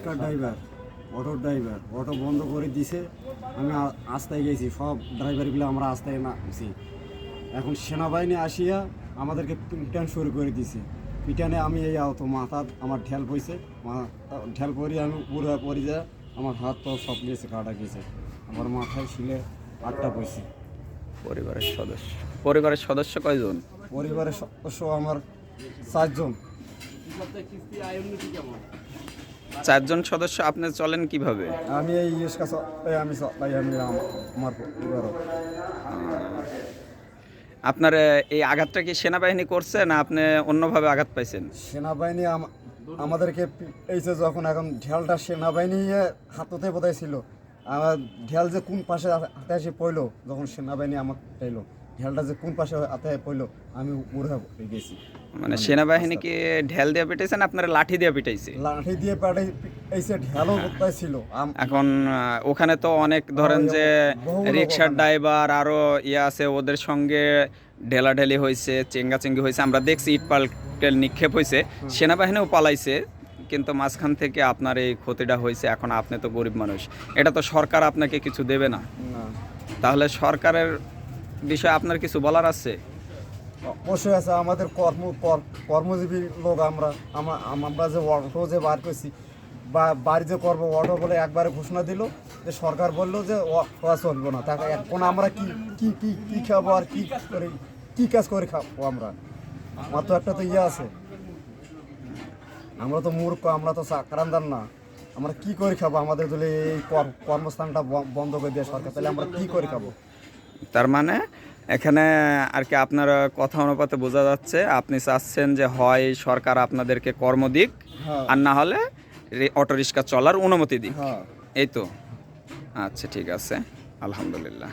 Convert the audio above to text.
রিক্সা driver, auto driver, auto বন্ধ করে দিছে। আমি রাস্তায় গেছি, সব ড্রাইভারগুলো আমরা রাস্তায় নামছি। এখন সেনাবাহিনী আসিয়া আমাদেরকে পিটান শুরু করে দিছে। পিটানে আমি এই আহত, মাথা আমার ঢেল পড়ছে, ঢেল পরি আমি পুরো পরি যা আমার হাত তো সব গেছে, কাটা গেছে, আমার মাথায় শিলে আটটা পড়ছে। পরিবারের সদস্য কয়জন? পরিবারের সদস্য আমার 4 জন। 4 জন সদস্য। আপনি চলেন কিভাবে? আমি এই ইস্কা আমি আমার পরিবারও। আপনার এই আঘাতটা কি সেনাবাহিনী করছে না আপনি অন্যভাবে আঘাত পাইছেন? সেনাবাহিনী আমাদেরকে এইছে যখন, এখন ঢেলটা সেনাবাহিনী হাততে বোধহয় ছিল। আমার ঢেল যে কোন পাশে হাতে এসে পড়লো, যখন সেনাবাহিনী আমাকে এলো, ঢেলটা যে কোন পাশে হাতে পড়লো, আমি উড়ে গেছি। মানে সেনাবাহিনী কি ঢেল দিয়ে পিটাইছে না আপনারা লাঠি দিয়ে পিটাইছে? লাঠি দিয়ে পাঠাইছে, ঢেলও কোথায় ছিল। এখন ওখানে তো অনেক ধরেন যে রিক্সার ড্রাইভার আরো আছে, ওদের সঙ্গে ঢেলাঢেলি হয়েছে, চেঙ্গাচেঙ্গি হয়েছে, আমরা দেখছি ইট পাল্টেল নিক্ষেপ হয়েছে, সেনাবাহিনীও পালাইছে, কিন্তু মাঝখান থেকে আপনার এই ক্ষতিটা হয়েছে। এখন আপনি তো গরিব মানুষ, এটা তো সরকার আপনাকে কিছু দেবে না। তাহলে সরকারের বিষয়ে আপনার কিছু বলার আছে? অবশ্যই আছে। আমাদের কর্মজীবী লোক আমরা, আমরা যে অটো যে বার করছি বা বাড়ি যে করবো, অটো বলে একবারে ঘোষণা দিল যে সরকার বললো যে চলবো না। তাকে এখন আমরা কি কি কি কি খাবো আর কি করে, কি কাজ করে খাবো আমরা? আমার তো একটা তো আছে, আমরা তো মূর্খ, আমরা তো চাকরানদার না। আমরা কি করে খাবো? আমাদের যদি এই কর্মস্থানটা বন্ধ করে দেয় সরকার, তাহলে আমরা কি করে খাবো? তার মানে এখানে আর কি আপনার কথা অনুপাতে বোঝা যাচ্ছে আপনি চাচ্ছেন যে হয় সরকার আপনাদেরকে কর্ম দিক, আর না হলে অটো রিক্সা চলার অনুমতি দিক। এই তো। আচ্ছা, ঠিক আছে, আলহামদুলিল্লাহ।